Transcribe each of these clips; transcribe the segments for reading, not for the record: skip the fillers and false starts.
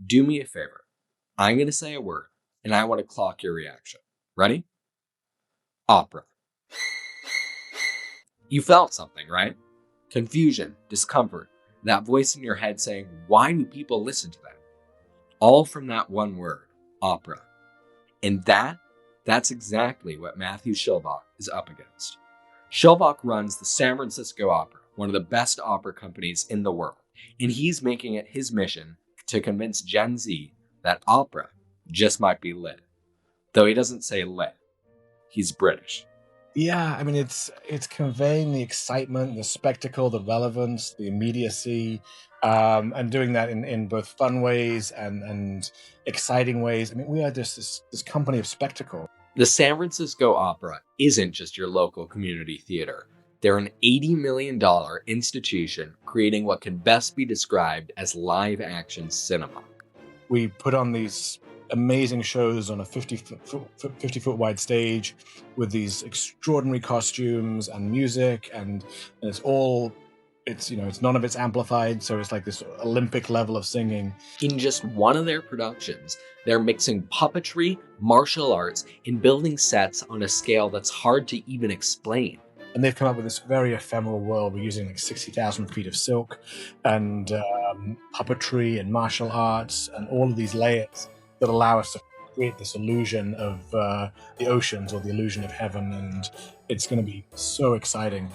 Do me a favor. I'm going to say a word, and I want to clock your reaction. Ready? Opera. You felt something, right? Confusion, discomfort, that voice in your head saying, why do people listen to that? All from that one word, opera. And that's exactly what Matthew Shilvock is up against. Shilvock runs the San Francisco Opera, one of the best opera companies in the world, and he's making it his mission to convince Gen Z that opera just might be lit. Though he doesn't say lit, he's British. Yeah, I mean, it's conveying the excitement, the spectacle, the relevance, the immediacy, and doing that in both fun ways and exciting ways. I mean, we are just this company of spectacle. The San Francisco Opera isn't just your local community theater. They're an $80 million institution creating what can best be described as live action cinema. We put on these amazing shows on a 50-foot wide stage with these extraordinary costumes and music, and it's none of it's amplified, so it's like this Olympic level of singing. In just one of their productions, they're mixing puppetry, martial arts, and building sets on a scale that's hard to even explain. And they've come up with this very ephemeral world. We're using like 60,000 feet of silk and puppetry and martial arts and all of these layers that allow us to create this illusion of the oceans, or the illusion of heaven. And it's going to be so exciting.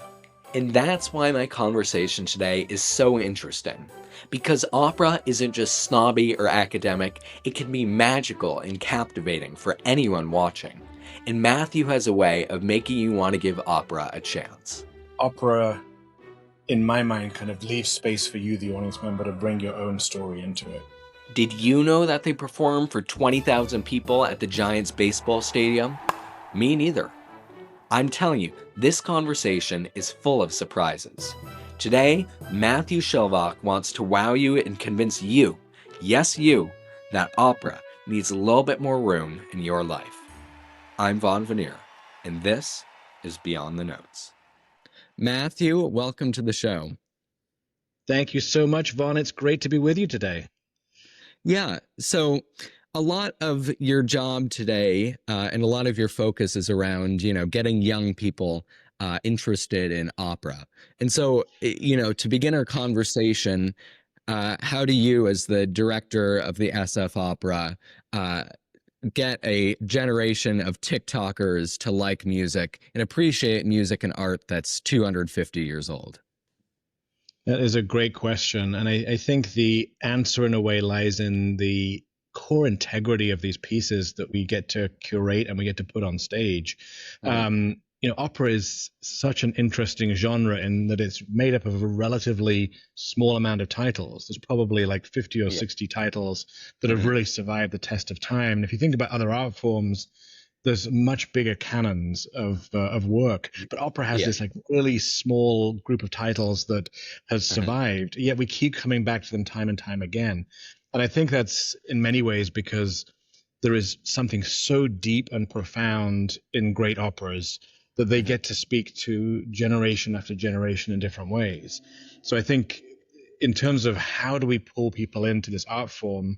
And that's why my conversation today is so interesting. Because opera isn't just snobby or academic, it can be magical and captivating for anyone watching. And Matthew has a way of making you want to give opera a chance. Opera, in my mind, kind of leaves space for you, the audience member, to bring your own story into it. Did you know that they perform for 20,000 people at the Giants baseball stadium? Me neither. I'm telling you, this conversation is full of surprises. Today, Matthew Shilvock wants to wow you and convince you, yes you, that opera needs a little bit more room in your life. I'm Vonn Vanier, and this is Beyond the Notes. Matthew, welcome to the show. Thank you so much, Vonn. It's great to be with you today. Yeah, so a lot of your job today and a lot of your focus is around, getting young people interested in opera. And so, to begin our conversation, how do you, as the director of the SF Opera, get a generation of TikTokers to like music and appreciate music and art that's 250 years old? That is a great question. And I think the answer, in a way, lies in the core integrity of these pieces that we get to curate and we get to put on stage. Right. Opera is such an interesting genre in that it's made up of a relatively small amount of titles. There's probably like 50 or 60 titles that have really survived the test of time. And if you think about other art forms, there's much bigger canons of work, but opera has this like really small group of titles that has survived. Yet we keep coming back to them time and time again. And I think that's in many ways because there is something so deep and profound in great operas that they get to speak to generation after generation in different ways. So I think in terms of how do we pull people into this art form,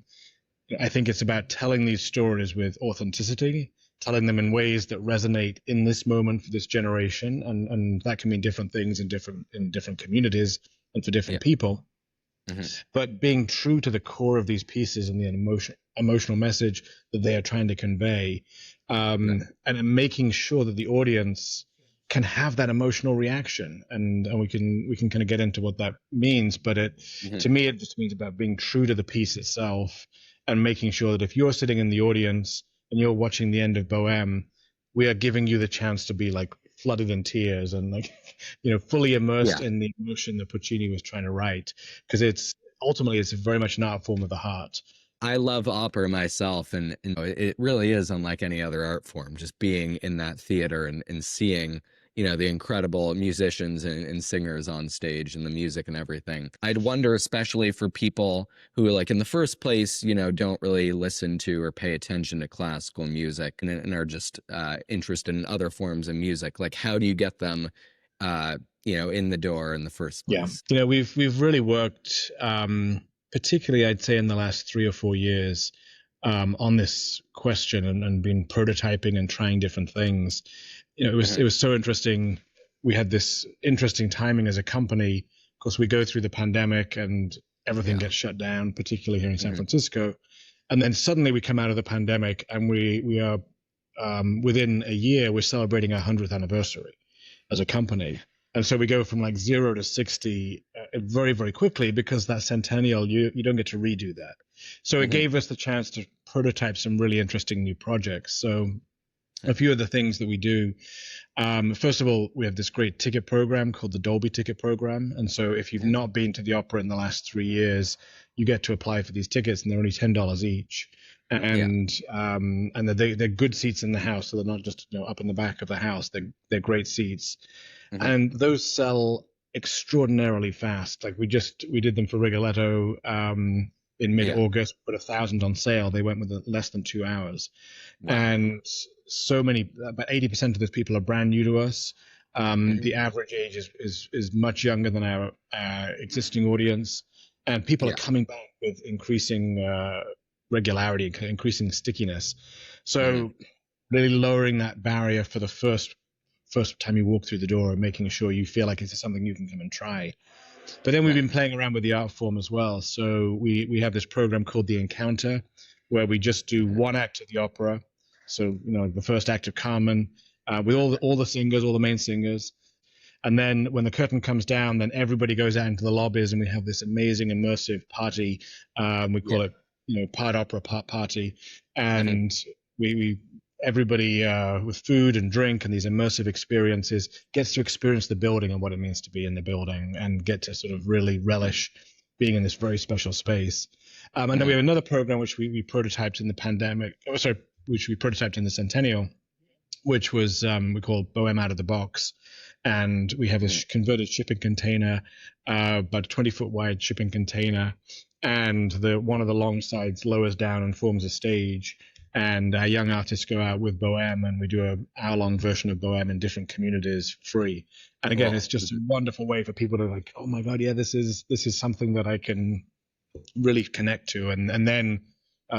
I think it's about telling these stories with authenticity, telling them in ways that resonate in this moment for this generation, and that can mean different things in different communities and for different people. But being true to the core of these pieces and the emotional message that they are trying to convey, and making sure that the audience can have that emotional reaction, and we can kind of get into what that means. But to me, it just means about being true to the piece itself and making sure that if you're sitting in the audience and you're watching the end of Bohème, we are giving you the chance to be like flooded in tears and like, fully immersed in the emotion that Puccini was trying to write. Because it's very much an art form of the heart. I love opera myself, and it really is unlike any other art form, just being in that theater and seeing, the incredible musicians and singers on stage and the music and everything. I'd wonder, especially for people who, like, in the first place, don't really listen to or pay attention to classical music and are just interested in other forms of music. Like, how do you get them, in the door in the first place? Yeah, we've really worked particularly I'd say in the last 3 or 4 years, on this question and been prototyping and trying different things. It was so interesting. We had this interesting timing as a company. Of course, we go through the pandemic and everything gets shut down, particularly here in San Francisco. And then suddenly we come out of the pandemic and we are within a year, we're celebrating our 100th anniversary as a company. And so we go from like 0 to 60 very, very quickly, because that centennial, you don't get to redo that. So it gave us the chance to prototype some really interesting new projects. So a few of the things that we do, first of all, we have this great ticket program called the Dolby Ticket Program. And so if you've not been to the opera in the last 3 years, you get to apply for these tickets, and they're only $10 each. And they're good seats in the house, so they're not just up in the back of the house. They're great seats, and those sell extraordinarily fast. Like we did them for Rigoletto in mid-August, put 1,000 on sale. They went with less than 2 hours, and so many, about 80% of those people are brand new to us. The average age is much younger than our existing audience, and people are coming back with increasing regularity, increasing stickiness. So really lowering that barrier for the first time you walk through the door, and making sure you feel like it's something you can come and try. But then we've been playing around with the art form as well. So we have this program called The Encounter, where we just do one act of the opera. So the first act of Carmen, with all the singers, all the main singers. And then when the curtain comes down, then everybody goes out into the lobbies, and we have this amazing immersive party. We call it part opera, part party, and we everybody with food and drink and these immersive experiences gets to experience the building and what it means to be in the building, and get to sort of really relish being in this very special space. And then we have another program which we prototyped in the pandemic, which we prototyped in the centennial, which was we call Bohème Out of the Box. And we have this converted shipping container, about a 20-foot wide shipping container, and one of the long sides lowers down and forms a stage. And our young artists go out with Bohème, and we do an hour-long version of Bohème in different communities free. And again, it's just a wonderful way for people to like, oh my God, yeah, this is something that I can really connect to, and then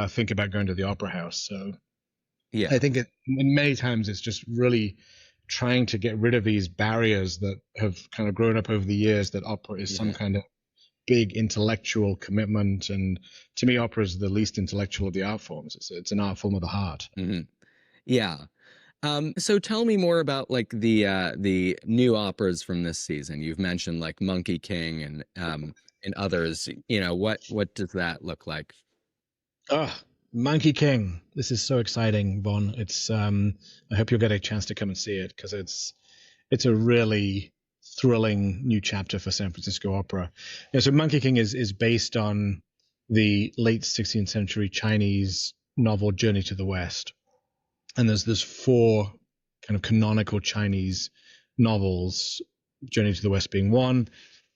think about going to the opera house. So I think many times it's just really trying to get rid of these barriers that have kind of grown up over the years, that opera is some kind of big intellectual commitment. And to me, opera is the least intellectual of the art forms. It's an art form of the heart. Yeah. So tell me more about like the new operas from this season. You've mentioned like Monkey King and others. What does that look like? Monkey King. This is so exciting, Vonn. It's I hope you'll get a chance to come and see it, because it's a really thrilling new chapter for San Francisco opera. So Monkey King is based on the late 16th century Chinese novel Journey to the West. And there's 4 kind of canonical Chinese novels, Journey to the West being one,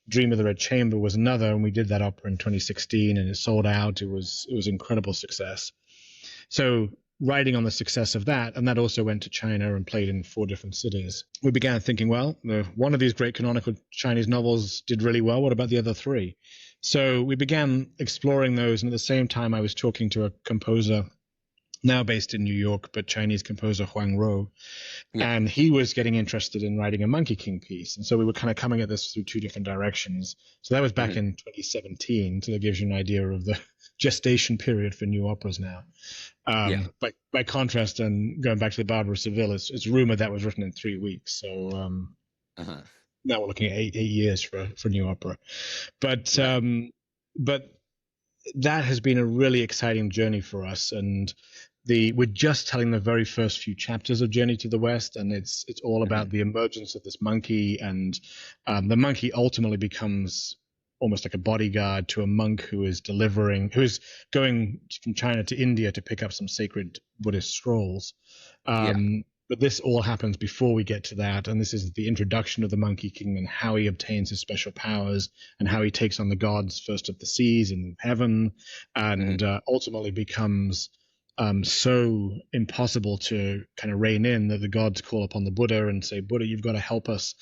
Dream of the Red Chamber was another, and we did that opera in 2016, and it sold out. It was incredible success. So riding on the success of that, and that also went to China and played in 4 different cities, we began thinking, well, one of these great canonical Chinese novels did really well. What about the other 3? So we began exploring those, and at the same time I was talking to a composer now based in New York, but Chinese composer Huang Ro. And he was getting interested in writing a Monkey King piece. And so we were kind of coming at this through 2 different directions. So that was back in 2017. So that gives you an idea of the gestation period for new operas now. But by contrast, and going back to the Barber of Seville, it's rumored that was written in 3 weeks. So now we're looking at 8 years for new opera. But that has been a really exciting journey for us. And we're just telling the very first few chapters of Journey to the West, and it's all about the emergence of this monkey, and the monkey ultimately becomes almost like a bodyguard to a monk who is going from China to India to pick up some sacred Buddhist scrolls. But this all happens before we get to that, and this is the introduction of the Monkey King and how he obtains his special powers and how he takes on the gods, first of the seas and heaven, and ultimately becomes so impossible to kind of rein in that the gods call upon the Buddha and say, Buddha, you've got to help us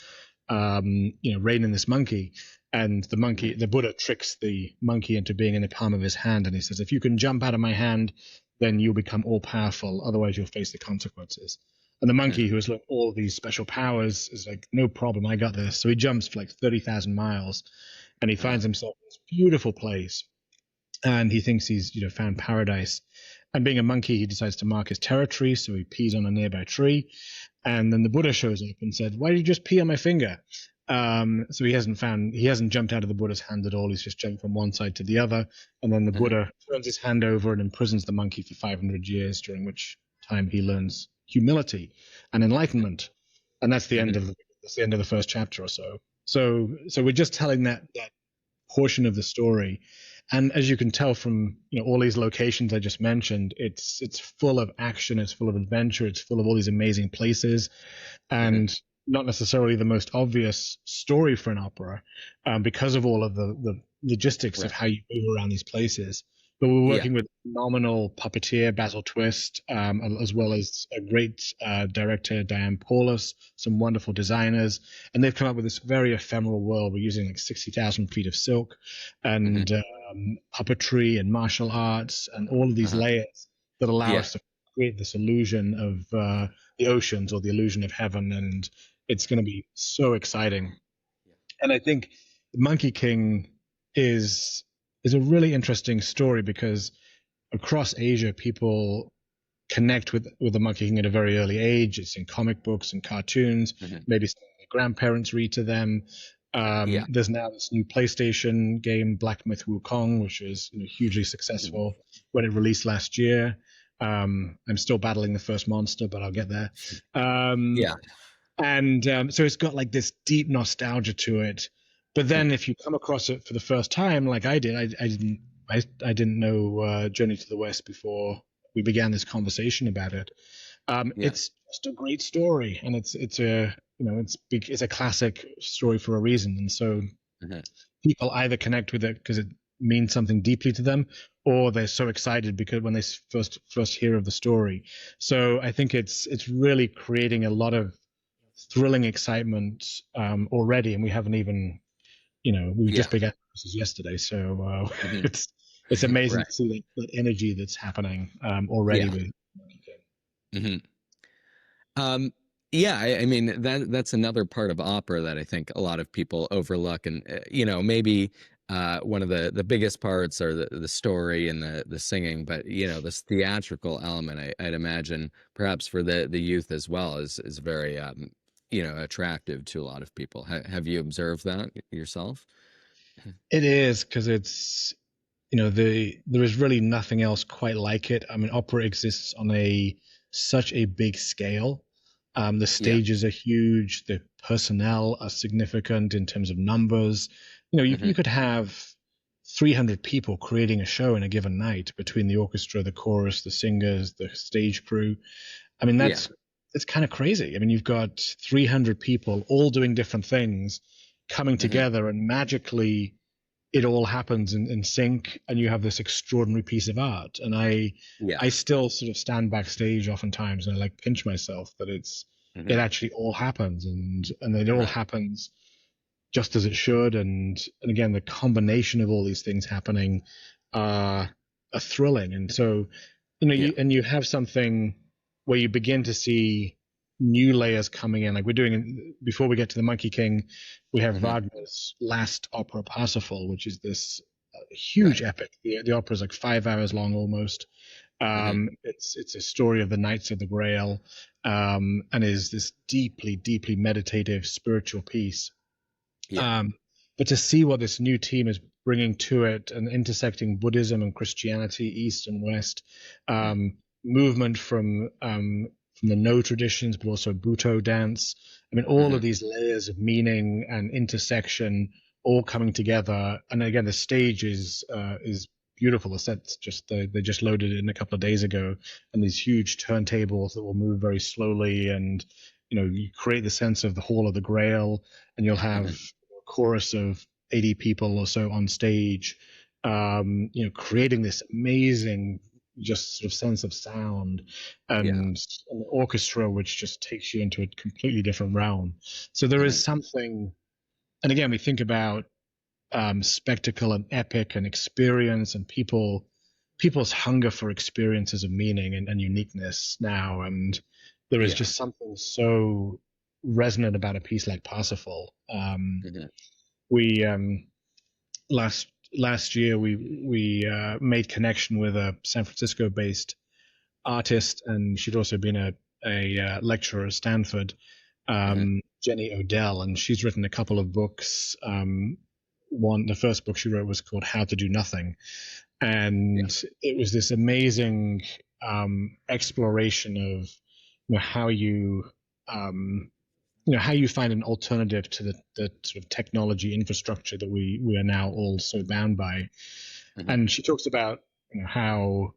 rein in this monkey. And the Buddha tricks the monkey into being in the palm of his hand, and he says, if you can jump out of my hand, then you'll become all powerful, otherwise you'll face the consequences. And the monkey, who has learned all these special powers, is like, no problem, I got this. So he jumps for like 30,000 miles, and he finds himself in this beautiful place, and he thinks he's found paradise. And being a monkey, he decides to mark his territory, so he pees on a nearby tree. And then the Buddha shows up and said, why did you just pee on my finger? So he hasn't jumped out of the Buddha's hand at all. He's just jumped from one side to the other. And then the Buddha turns his hand over and imprisons the monkey for 500 years, during which time he learns humility and enlightenment. And that's the end of the first chapter or so. So we're just telling that portion of the story. And as you can tell from all these locations I just mentioned, it's full of action, it's full of adventure, it's full of all these amazing places, and not necessarily the most obvious story for an opera, because of all of the logistics of how you move around these places. But we're working with a phenomenal puppeteer, Basil Twist, as well as a great director, Diane Paulus, some wonderful designers. And they've come up with this very ephemeral world. We're using like 60,000 feet of silk and puppetry and martial arts and all of these layers that allow us to create this illusion of the oceans, or the illusion of heaven. And it's going to be so exciting. And I think Monkey King is a really interesting story, because across Asia, people connect with the Monkey King at a very early age. It's in comic books and cartoons. Maybe some of their grandparents read to them. There's now this new PlayStation game, Black Myth Wukong, which is hugely successful when it released last year. I'm still battling the first monster, but I'll get there. And so it's got like this deep nostalgia to it. But then if you come across it for the first time, like I did, I didn't know Journey to the West before we began this conversation about it. It's just a great story, and it's a classic story for a reason. And so people either connect with it because it means something deeply to them, or they're so excited because when they first hear of the story. So I think it's really creating a lot of thrilling excitement already, and we haven't even. We just began this yesterday, so it's amazing to see that energy that's happening already with Monkey King. I mean that's another part of opera that I think a lot of people overlook, and maybe one of the biggest parts are the story and the singing, but this theatrical element, I'd imagine perhaps for the youth as well is very attractive to a lot of people. Have you observed that yourself? It is, because it's there is really nothing else quite like it. I mean, opera exists on such a big scale. The stages are huge. The personnel are significant in terms of numbers. You could have 300 people creating a show in a given night, between the orchestra, the chorus, the singers, the stage crew. I mean, it's kind of crazy. I mean, you've got 300 people all doing different things coming together, and magically it all happens in sync, and you have this extraordinary piece of art. And I still sort of stand backstage oftentimes and I like pinch myself that it actually all happens, and it all happens just as it should. And again, the combination of all these things happening are thrilling. And so, you have something where you begin to see new layers coming in. Like we're doing, before we get to the Monkey King, we have Wagner's last opera, Parsifal, which is this huge epic. The opera is like 5 hours long almost. It's a story of the Knights of the Grail, and is this deeply, deeply meditative spiritual piece. But to see what this new team is bringing to it, and intersecting Buddhism and Christianity, East and West, movement from the No traditions, but also Buto dance. I mean, all of these layers of meaning and intersection all coming together. And again, the stage is beautiful. The set's they just loaded it in a couple of days ago, and these huge turntables that will move very slowly, and you create the sense of the Hall of the Grail, and you'll have a chorus of 80 people or so on stage, creating this amazing just sort of sense of sound, and an orchestra which just takes you into a completely different realm. So there is something, and again, we think about spectacle and epic and experience, and people's hunger for experiences of meaning and uniqueness now. And there is just something so resonant about a piece like Parsifal. We last year we made connection with a San Francisco based artist, and she'd also been a lecturer at Stanford, Jenny Odell, and she's written a couple of books. The first book she wrote was called How to Do Nothing, and it was this amazing exploration of how you how you find an alternative to the sort of technology infrastructure that we are now all so bound by. And she talks about how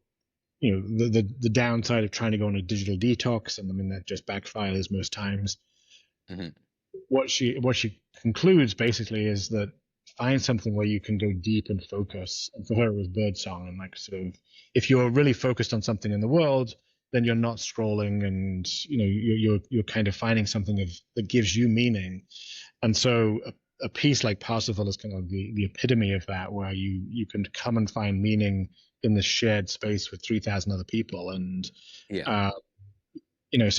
the downside of trying to go on a digital detox, and I mean that just backfires most times. What she concludes basically is that find something where you can go deep and focus. And for her, it was birdsong, and like sort of if you're really focused on something in the world, then you're not scrolling, and you're kind of finding something that gives you meaning. And so a piece like Parsifal is kind of the epitome of that, where you can come and find meaning in this shared space with 3,000 other people. And so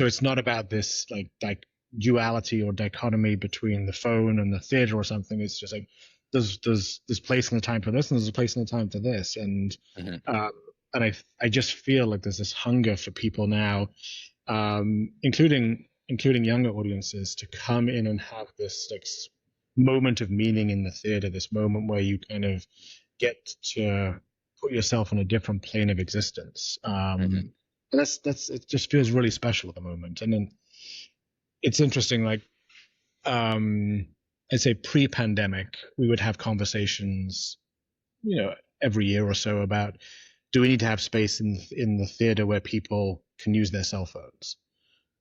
it's not about this like duality or dichotomy between the phone and the theater or something. It's just like there's this place and a time for this, and there's a place and a time for this. And I just feel like there's this hunger for people now, including younger audiences, to come in and have this like moment of meaning in the theater, this moment where you kind of get to put yourself on a different plane of existence. And that's it just feels really special at the moment. And then it's interesting, like I'd say pre-pandemic, we would have conversations, every year or so about, do we need to have space in the theater where people can use their cell phones?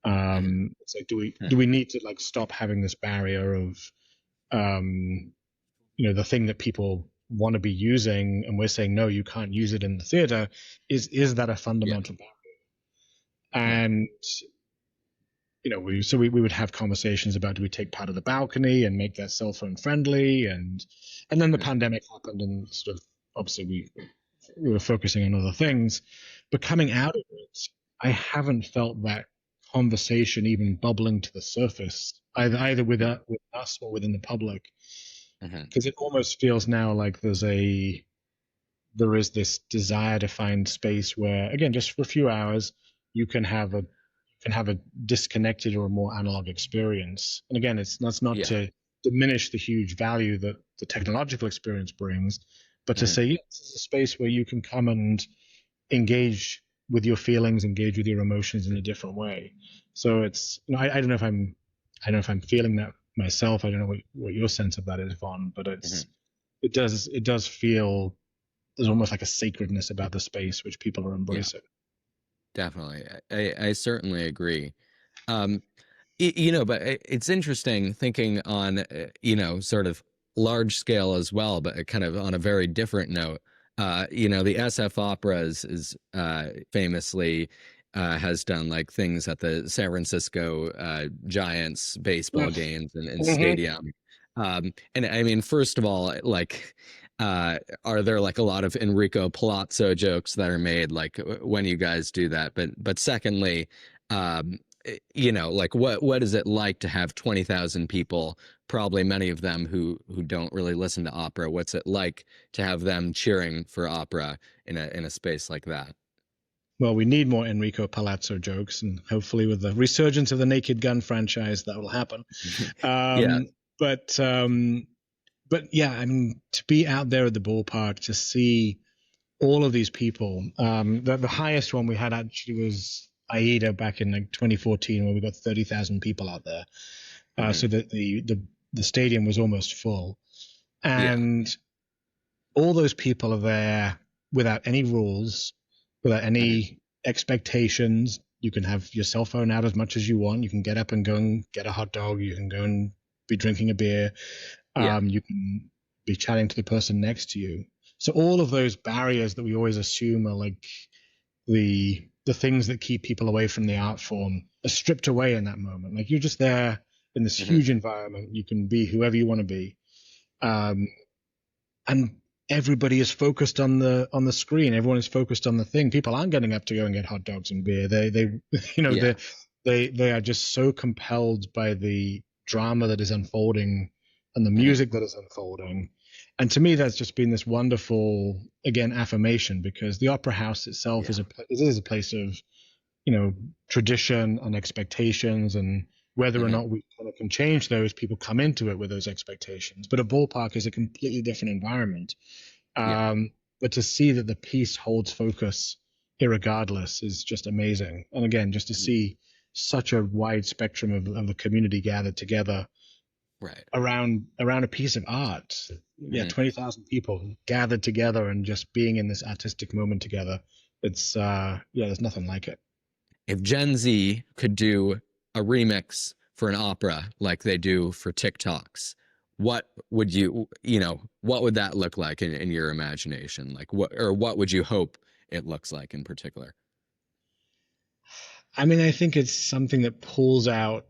It's like, do we need to like stop having this barrier of, the thing that people want to be using, and we're saying no, you can't use it in the theater. Is that a fundamental barrier? And we would have conversations about, do we take part of the balcony and make that cell phone friendly? And then the pandemic happened, and sort of obviously we were focusing on other things. But coming out of it, I haven't felt that conversation even bubbling to the surface, either with us or within the public, because it almost feels now like there is this desire to find space where, again, just for a few hours, you can have a disconnected or a more analog experience. And again, that's not to diminish the huge value that the technological experience brings, but to say, this is a space where you can come and engage with your feelings, engage with your emotions in a different way. So it's, I don't know if I'm feeling that myself. I don't know what your sense of that is, Vonn, but it does feel there's almost like a sacredness about the space which people are embracing. Definitely. I certainly agree. But it's interesting thinking on, sort of large scale as well, but kind of on a very different note. The SF Opera is famously has done like things at the San Francisco Giants baseball games and stadium. And I mean, first of all, like, are there like a lot of Enrico Palazzo jokes that are made like when you guys do that? But secondly, like what is it like to have 20,000 people, probably many of them who don't really listen to opera? What's it like to have them cheering for opera in a space like that? Well, we need more Enrico Palazzo jokes, and hopefully with the resurgence of the Naked Gun franchise, that will happen. But yeah, I mean, to be out there at the ballpark, to see all of these people, the highest one we had actually was Aida back in like 2014, where we got 30,000 people out there. So that the stadium was almost full. And all those people are there without any rules, without any expectations. You can have your cell phone out as much as you want. You can get up and go and get a hot dog. You can go and be drinking a beer. You can be chatting to the person next to you. So all of those barriers that we always assume are like the things that keep people away from the art form are stripped away in that moment. Like, you're just there in this huge environment. You can be whoever you want to be. and everybody is focused on the screen. Everyone is focused on the thing. People aren't getting up to go and get hot dogs and beer. They you know, Yeah. they are just so compelled by the drama that is unfolding and the Mhm. music that is unfolding. And to me, that's just been this wonderful, again, affirmation, because the opera house itself Yeah. is a place of, tradition and expectations, and whether or Mhm. not we kind of can change those, people come into it with those expectations. But a ballpark is a completely different environment. Yeah. But to see that the piece holds focus irregardless is just amazing. And again, just to Mhm. see such a wide spectrum of the community gathered together Right. around a piece of art. Yeah, Mhm. 20,000 people gathered together and just being in this artistic moment together. It's there's nothing like it. If Gen Z could do a remix for an opera like they do for TikToks, what would what would that look like in your imagination? Like what would you hope it looks like in particular? I mean, I think it's something that pulls out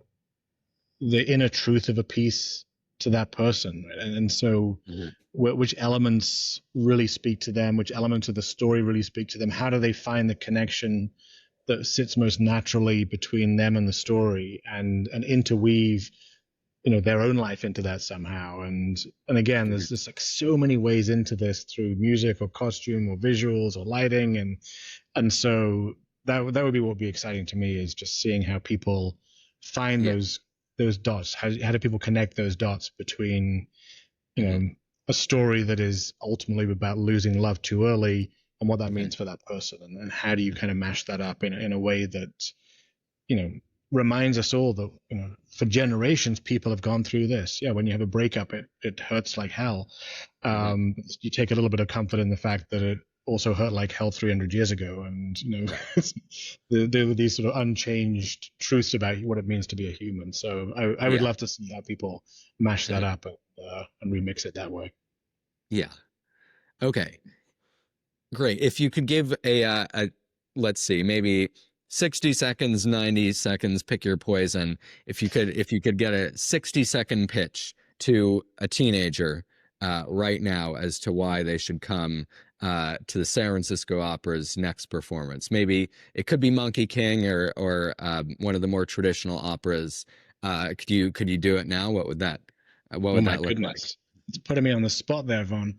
the inner truth of a piece to that person, right? And so Mhm. which elements really speak to them, which elements of the story really speak to them, how do they find the connection that sits most naturally between them and the story, and interweave their own life into that somehow. And again, Mhm. there's just like so many ways into this, through music or costume or visuals or lighting, and so that would be what would be exciting to me, is just seeing how people find Yeah. those dots. How do people connect those dots between you Mhm. know a story that is ultimately about losing love too early, and what that Mhm. means for that person, and how do you kind of mash that up in a way that you know reminds us all that for generations people have gone through this. Yeah, when you have a breakup, it hurts like hell. Mhm. You take a little bit of comfort in the fact that it also hurt like hell 300 years ago, and Right. there were these sort of unchanged truths about what it means to be a human. So I would Yeah. love to see how people mash that Mhm. up and remix it that way. Yeah. Okay. Great. If you could give let's see, maybe 60 seconds, 90 seconds, pick your poison. If you could get a 60-second pitch to a teenager right now as to why they should come to the San Francisco Opera's next performance. Maybe it could be Monkey King or one of the more traditional operas. Could you do it now? What Oh would my that look like? goodness, it's putting me on the spot there, Vonn.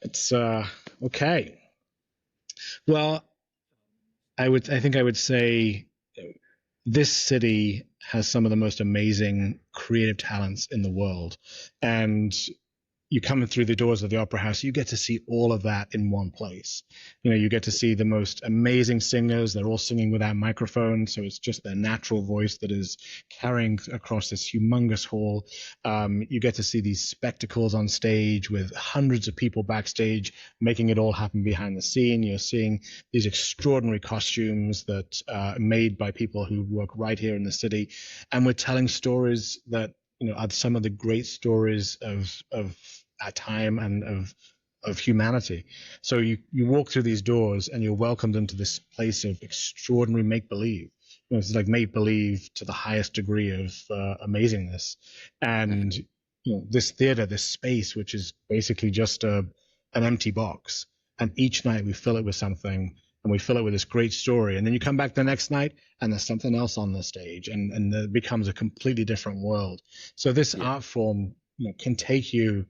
It's okay. Well, I think I would say this city has some of the most amazing creative talents in the world, and you come through the doors of the opera house, you get to see all of that in one place. You get to see the most amazing singers. They're all singing without microphones, so it's just their natural voice that is carrying across this humongous hall. You get to see these spectacles on stage with hundreds of people backstage making it all happen behind the scene. You're seeing these extraordinary costumes that are made by people who work right here in the city, and we're telling stories that are some of the great stories of our time and of humanity. So you walk through these doors and you're welcomed into this place of extraordinary make believe. It's like make believe to the highest degree of amazingness, and Mhm. this theater, this space, which is basically just an empty box, and each night we fill it with something. And we fill it with this great story, and then you come back the next night, and there's something else on the stage, and it becomes a completely different world. So this Yeah. art form, can take you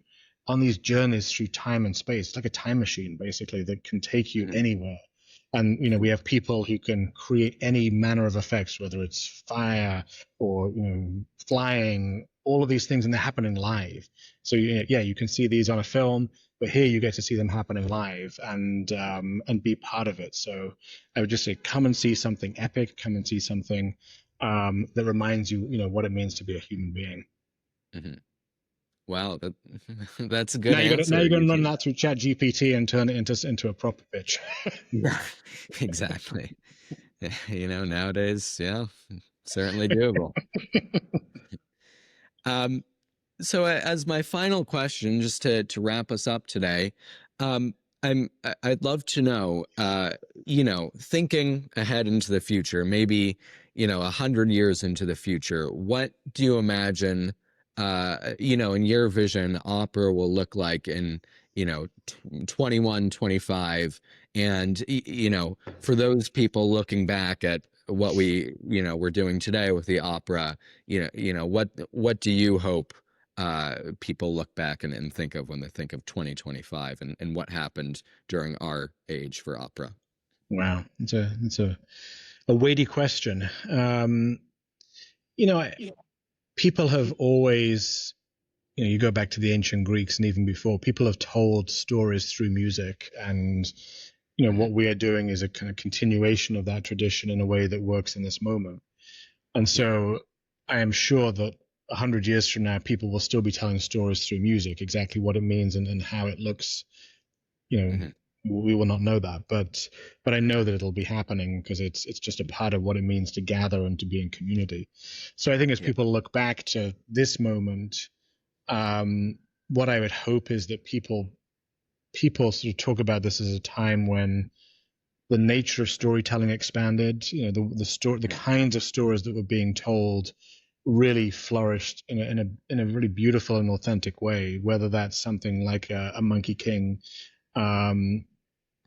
on these journeys through time and space. It's like a time machine, basically, that can take you Mhm. anywhere. And we have people who can create any manner of effects, whether it's fire or flying, all of these things, and they're happening live. So yeah, you can see these on a film, but here you get to see them happening live and be part of it. So I would just say, come and see something epic. Come and see something that reminds you, what it means to be a human being. Mhm. Wow, that's a good Now you're gonna run answer. that through Chat GPT and turn it into a proper pitch. Yeah, exactly. Nowadays, yeah, certainly doable. Um, as my final question, just to wrap us up today, um, I'd love to know, thinking ahead into the future, maybe 100 years into the future, what do you imagine, in your vision, opera will look like 21, 25. And, for those people looking back at what we're doing today with the opera, what do you hope people look back and think of when they think of 2025 and what happened during our age for opera? Wow, it's a weighty question. People have always, you go back to the ancient Greeks and even before, people have told stories through music, and what we are doing is a kind of continuation of that tradition in a way that works in this moment. And so I am sure that 100 years from now, people will still be telling stories through music, exactly what it means and how it looks. We will not know that, but I know that it'll be happening because it's just a part of what it means to gather and to be in community. So I think as people look back to this moment, what I would hope is that people sort of talk about this as a time when the nature of storytelling expanded. The kinds of stories that were being told really flourished in a really beautiful and authentic way. Whether that's something like a Monkey King,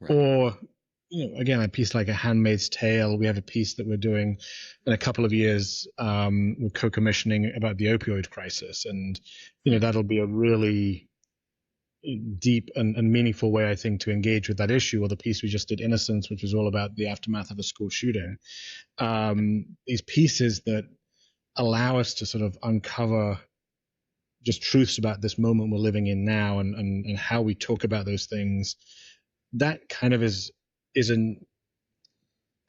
or again, a piece like A Handmaid's Tale. We have a piece that we're doing in a couple of years. We're co-commissioning about the opioid crisis, and that'll be a really deep and meaningful way, I think, to engage with that issue. Or the piece we just did, Innocence, which was all about the aftermath of a school shooting. These pieces that allow us to sort of uncover just truths about this moment we're living in now, and how we talk about those things. That kind of I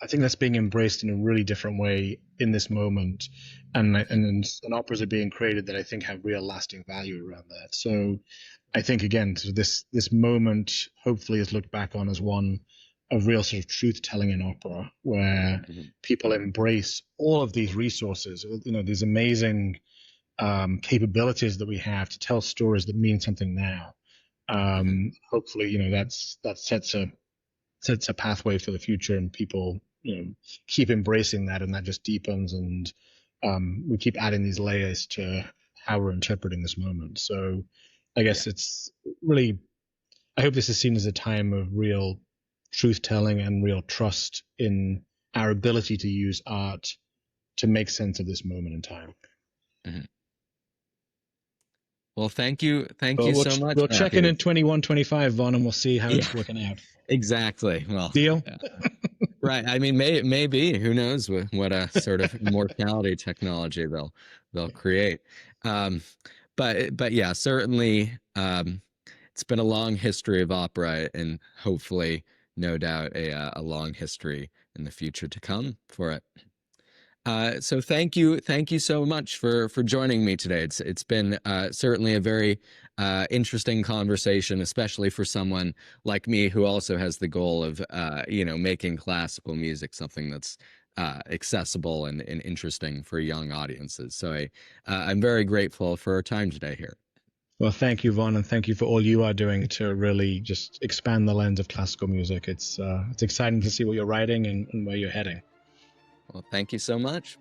think that's being embraced in a really different way in this moment, and operas are being created that I think have real lasting value around that. So I think, again, so this moment hopefully is looked back on as one of real sort of truth telling in opera, where people embrace all of these resources, these amazing capabilities that we have to tell stories that mean something now. Hopefully, that sets a pathway for the future, and people keep embracing that, and that just deepens, and we keep adding these layers to how we're interpreting this moment. So I guess it's really, I hope this is seen as a time of real truth telling and real trust in our ability to use art to make sense of this moment in time. Well, thank you so much. We'll check in 21, 25, Vonn, and we'll see how it's working out. Exactly. Well, deal. Right. I mean, maybe, who knows what a sort of immortality technology they'll create. But yeah, certainly, it's been a long history of opera, and hopefully, no doubt, a long history in the future to come for it. So thank you so much for joining me today. It's been certainly a very interesting conversation, especially for someone like me who also has the goal of making classical music something that's accessible and interesting for young audiences. So I'm very grateful for our time today here. Well, thank you, Vonn, and thank you for all you are doing to really just expand the lens of classical music. It's exciting to see what you're writing and where you're heading. Well, thank you so much.